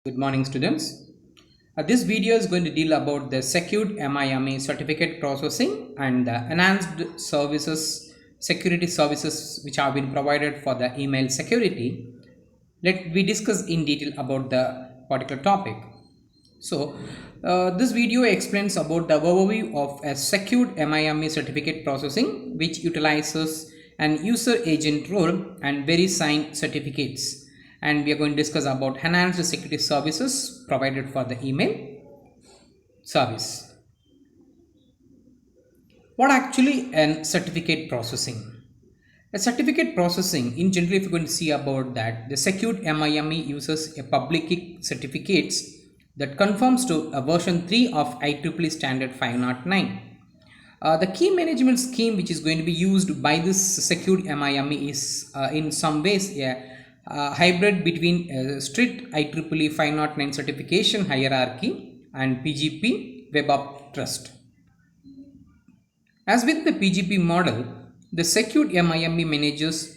Good morning, students. This video is going to deal about the secured MIME certificate processing and the enhanced services, security services which have been provided for the email security. Let we discuss in detail about the particular topic. So, this video explains about the overview of a secured MIME certificate processing which utilizes an user agent role and VeriSign certificates, and we are going to discuss about enhanced security services provided for the email service. What actually an certificate processing? A certificate processing in general, if you're going to see about that, the secured MIME uses a public key certificates that conforms to a version 3 of IEEE standard 509. The key management scheme which is going to be used by this secured MIME is in some ways a hybrid between a strict IEEE 509 certification hierarchy and PGP Web of Trust. As with the PGP model, the secured MIME managers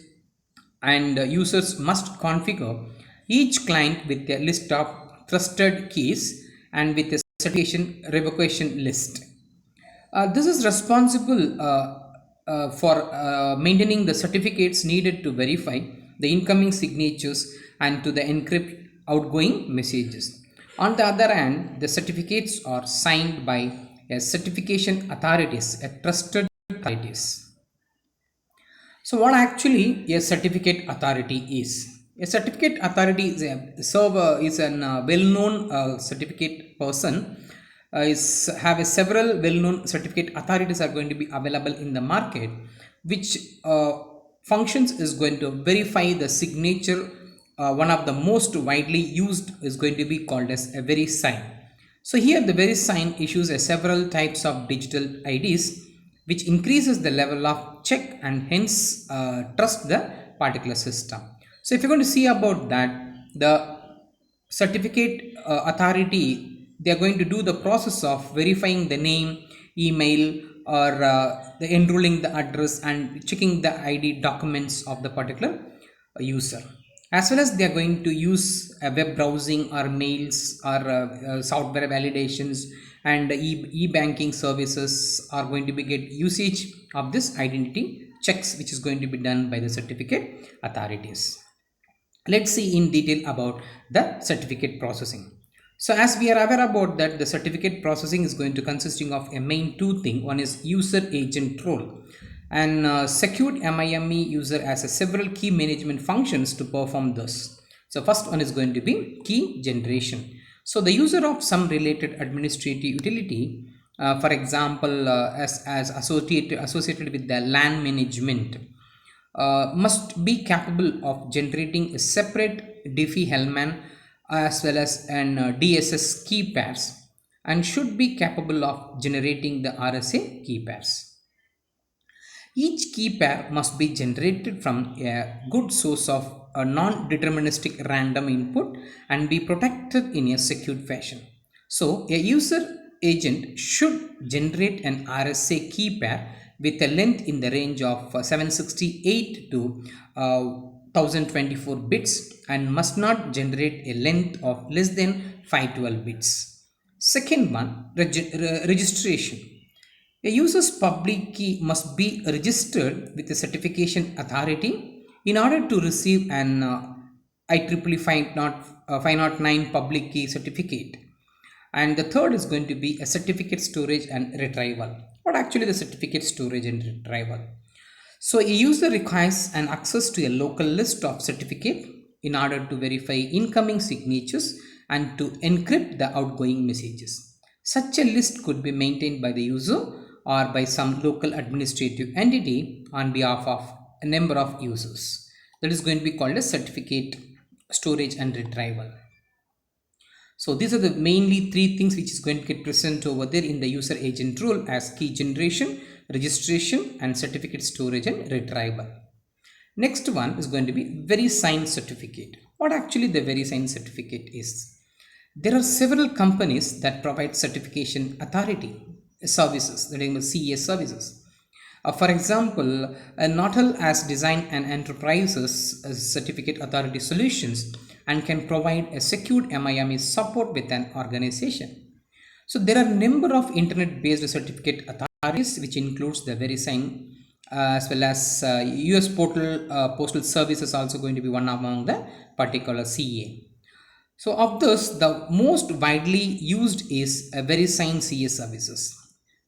and users must configure each client with a list of trusted keys and with a certification revocation list. This is responsible for maintaining the certificates needed to verify the incoming signatures and to the encrypt outgoing messages. On the other hand, the certificates are signed by a certification authorities, a trusted authorities. So, what actually a certificate authority is? A certificate authority is a server is an well-known certificate person. Is have a several well-known certificate authorities are going to be available in the market, which functions is going to verify the signature. One of the most widely used is going to be called as a VeriSign. So here the VeriSign issues a several types of digital IDs, which increases the level of check and hence trust the particular system. So if you're going to see about that, the certificate authority, they are going to do the process of verifying the name, email, or the enrolling the address and checking the ID documents of the particular user. As well as they are going to use web browsing or mails or software validations, and e-banking services are going to be get usage of this identity checks, which is going to be done by the certificate authorities. Let's see in detail about the certificate processing. So as we are aware about that, the certificate processing is going to consisting of a main two thing. One is user agent role, and secured MIME user has a several key management functions to perform this. So first one is going to be key generation. So the user of some related administrative utility, for example, as associated with the LAN management, must be capable of generating a separate Diffie-Hellman as well as an DSS key pairs, and should be capable of generating the RSA key pairs. Each key pair must be generated from a good source of a non-deterministic random input and be protected in a secured fashion. So a user agent should generate an RSA key pair with a length in the range of 768 to 1024 bits and must not generate a length of less than 512 bits. Second one, registration. A user's public key must be registered with a certification authority in order to receive an IEEE 509 public key certificate. And the third is going to be a certificate storage and retrieval. What actually the certificate storage and retrieval? So a user requires an access to a local list of certificate in order to verify incoming signatures and to encrypt the outgoing messages. Such a list could be maintained by the user or by some local administrative entity on behalf of a number of users. That is going to be called as certificate storage and retrieval. So these are the mainly three things which is going to get present over there in the user agent role as key generation, registration, and certificate storage and retrieval. Next one is going to be VeriSign certificate. What actually the VeriSign certificate is? There are several companies that provide certification authority services, that is CES services. For example, Nortel has designed an enterprises certificate authority solutions and can provide a secured MIME support with an organization. So there are number of internet-based certificate authorities, which includes the VeriSign as well as US Postal Service is also going to be one among the particular CA. So of this, the most widely used is a VeriSign CA services,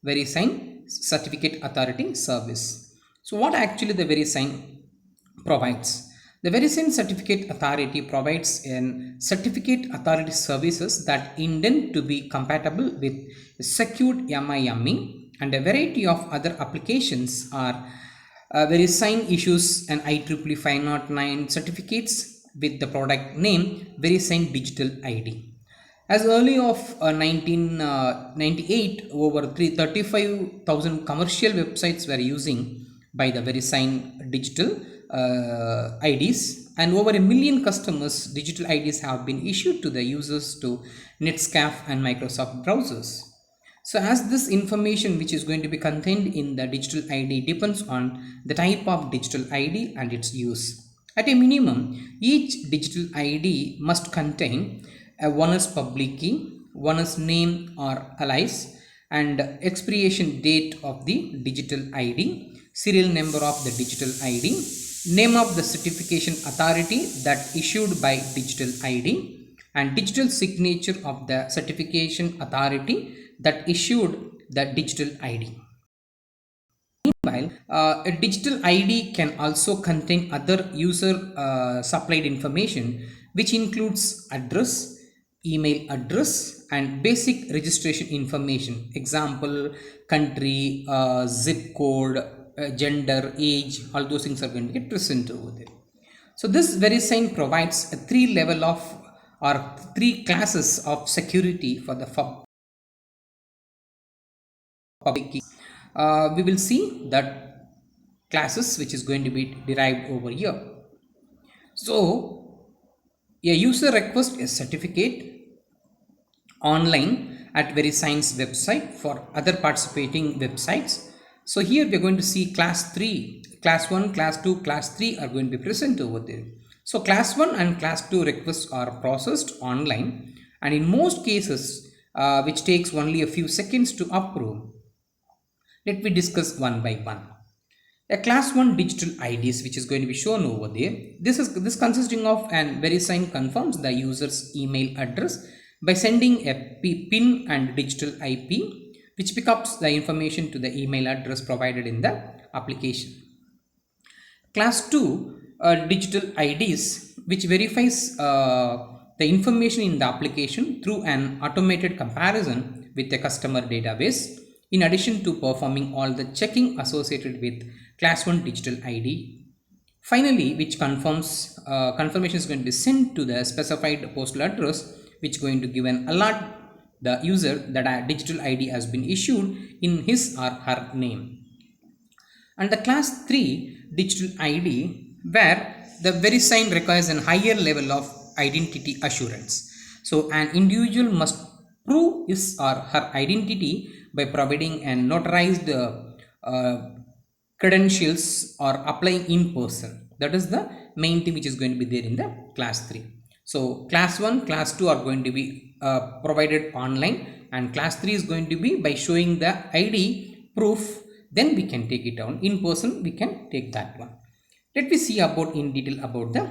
VeriSign Certificate Authority Service. So what actually the VeriSign provides? The VeriSign Certificate Authority provides an certificate authority services that intend to be compatible with secured MIME, and a variety of other applications are VeriSign issues an IEEE 509 certificates with the product name VeriSign Digital ID. As early of 1998, over 35,000 commercial websites were using by the VeriSign digital IDs, and over a million customers digital IDs have been issued to the users to Netscape and Microsoft browsers. So as this information which is going to be contained in the digital ID depends on the type of digital ID and its use. At a minimum, each digital ID must contain a one is public key, one is name or alias, and expiration date of the digital ID, serial number of the digital ID, name of the certification authority that issued by digital ID, and digital signature of the certification authority that issued the digital ID. Meanwhile, a digital ID can also contain other user supplied information, which includes address, email address, and basic registration information. Example, country, zip code, gender, age, all those things are going to get present over there. So this VeriSign provides a three level of or three classes of security for the public key. We will see that classes which is going to be derived over here. So a user requests a certificate online at VeriSign's website for other participating websites. So here we are going to see class 3, class 1, class 2, class 3 are going to be present over there. So class 1 and class 2 requests are processed online, and in most cases which takes only a few seconds to approve. Let me discuss one by one. A class 1 digital IDs which is going to be shown over there. This consisting of an VeriSign confirms the user's email address by sending a PIN and digital IP, which picks up the information to the email address provided in the application. Class 2 digital IDs which verifies the information in the application through an automated comparison with the customer database, in addition to performing all the checking associated with class 1 digital ID. Finally, which confirms confirmation is going to be sent to the specified postal address, which is going to give an alert the user that a digital ID has been issued in his or her name. And the class 3 digital ID, where the VeriSign requires a higher level of identity assurance. So an individual must prove his or her identity by providing an notarized credentials or applying in person. That is the main thing which is going to be there in the class 3. So class 1, class 2 are going to be provided online, and class 3 is going to be by showing the ID proof, then we can take it down. In person we can take that one. Let me see about in detail about the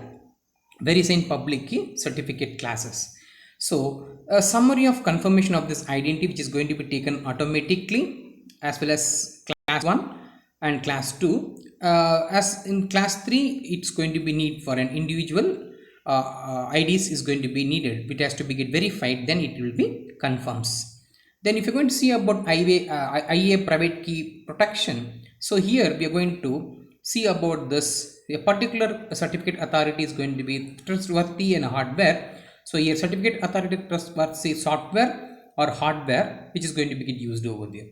VeriSign public key certificate classes. So a summary of confirmation of this identity which is going to be taken automatically, as well as class 1 and class 2. As in class 3 it's going to be need for an individual IDs is going to be needed, which has to be get verified, then it will be confirms. Then if you're going to see about IAA private key protection, so here we are going to see about this. A particular certificate authority is going to be trustworthy and hardware. So here certificate authority trustworthy software or hardware which is going to be get used over there.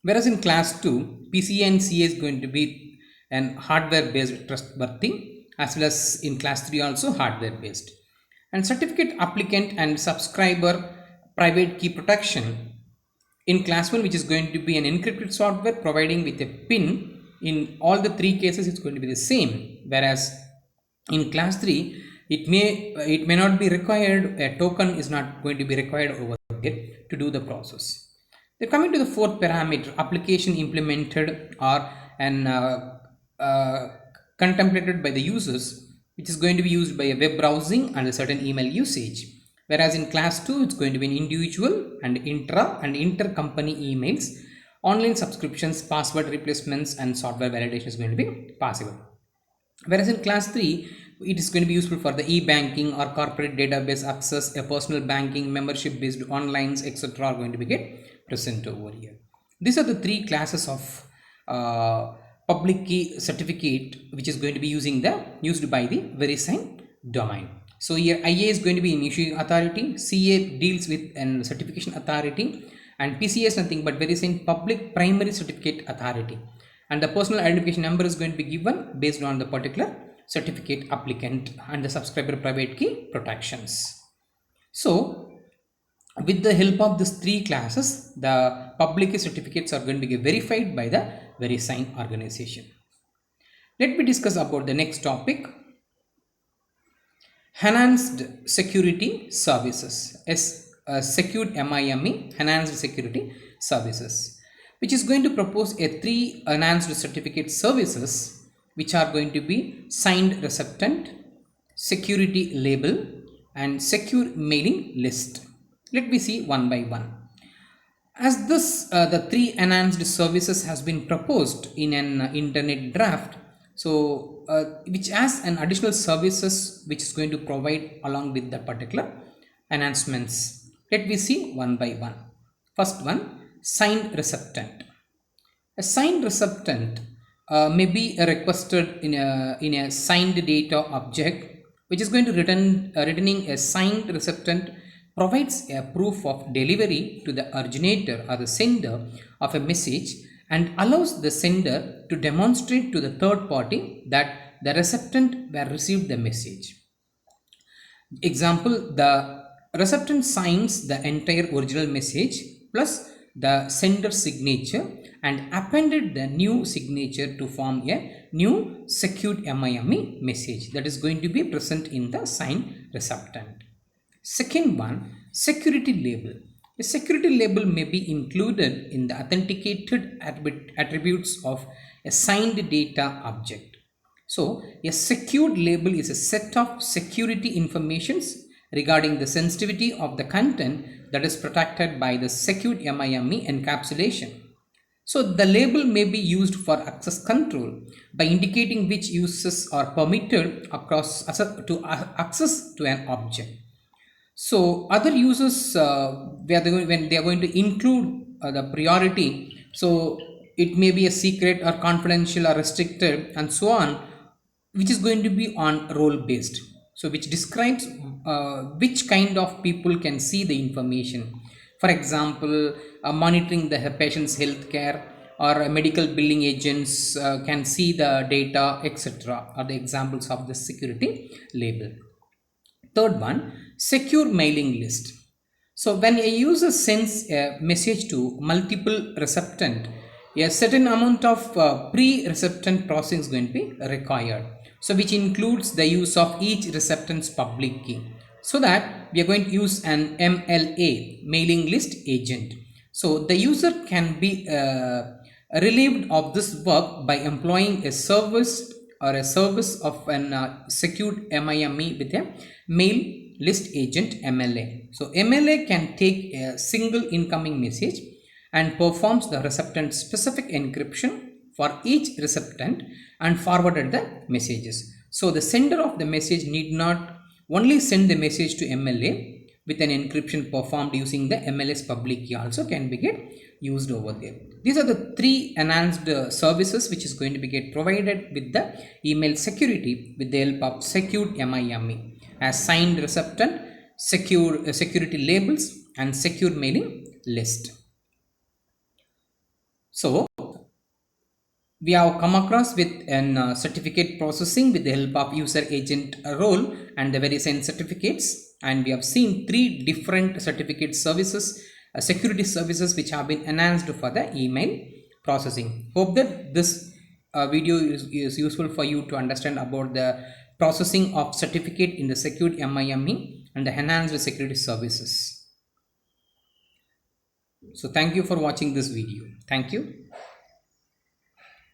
Whereas in class 2, PCA and CA is going to be an hardware based trustworthy, as well as in class 3 also hardware based. And certificate applicant and subscriber private key protection in class 1, which is going to be an encrypted software providing with a PIN. In all the three cases it's going to be the same, whereas In class 3, it may not be required, a token is not going to be required over there to do the process. Then coming to the fourth parameter, application implemented or an uh, contemplated by the users, which is going to be used by a web browsing and a certain email usage. Whereas in class 2, it's going to be an individual and intra and inter-company emails, online subscriptions, password replacements, and software validation is going to be possible. Whereas in class 3, it is going to be useful for the e-banking or corporate database access, a personal banking, membership based onlines, etc. are going to be get present over here. These are the three classes of public key certificate which is going to be used by the VeriSign domain. So here IA is going to be an issuing authority, CA deals with an certification authority, and PCA is nothing but VeriSign public primary certificate authority. And the personal identification number is going to be given based on the particular certificate applicant and the subscriber private key protections. So with the help of these three classes, the public key certificates are going to be verified by the VeriSign organization. Let me discuss about the next topic, enhanced security services, secured MIME, enhanced security services, which is going to propose a three enhanced certificate services which are going to be signed receptant, security label, and secure mailing list. Let me see one by one. As this, the three enhanced services has been proposed in an internet draft, so which has an additional services which is going to provide along with the particular enhancements. Let me see one by one. First one, signed receptant. A signed receptant may be requested in a signed data object, which is going to returning a signed receptant provides a proof of delivery to the originator or the sender of a message and allows the sender to demonstrate to the third party that the receptant were received the message. Example, the receptant signs the entire original message plus the sender signature and appended the new signature to form a new secured MIME message that is going to be present in the signed receptant. Second one, security label. A security label may be included in the authenticated attributes of a signed data object. So, a secured label is a set of security informations regarding the sensitivity of the content that is protected by the secured MIME encapsulation. So, the label may be used for access control by indicating which uses are permitted access to an object. So other users, when they are going to include the priority, so it may be a secret or confidential or restricted and so on, which is going to be on role based. So which describes which kind of people can see the information. For example, monitoring the patient's health care or medical billing agents can see the data, etc. are the examples of the security label. Third one, secure mailing list. So when a user sends a message to multiple receptant, a certain amount of pre-receptant processing is going to be required. So which includes the use of each receptant's public key. So that we are going to use an MLA, mailing list agent. So the user can be relieved of this work by employing a service or a service of an secured MIME with a mail list agent MLA. So MLA can take a single incoming message and performs the receptant specific encryption for each receptant and forwarded the messages. So the sender of the message need not only send the message to MLA with an encryption performed using the MLA's public key also can be get used over there. These are the three enhanced services which is going to be get provided with the email security with the help of secured MIME as signed receptant, security labels and secure mailing list. So we have come across with an certificate processing with the help of user agent role and the VeriSign certificates, and we have seen three different certificate services, security services which have been enhanced for the email processing. Hope that this video is useful for you to understand about the processing of certificate in the secured MIME and the enhanced security services. So thank you for watching this video. Thank you.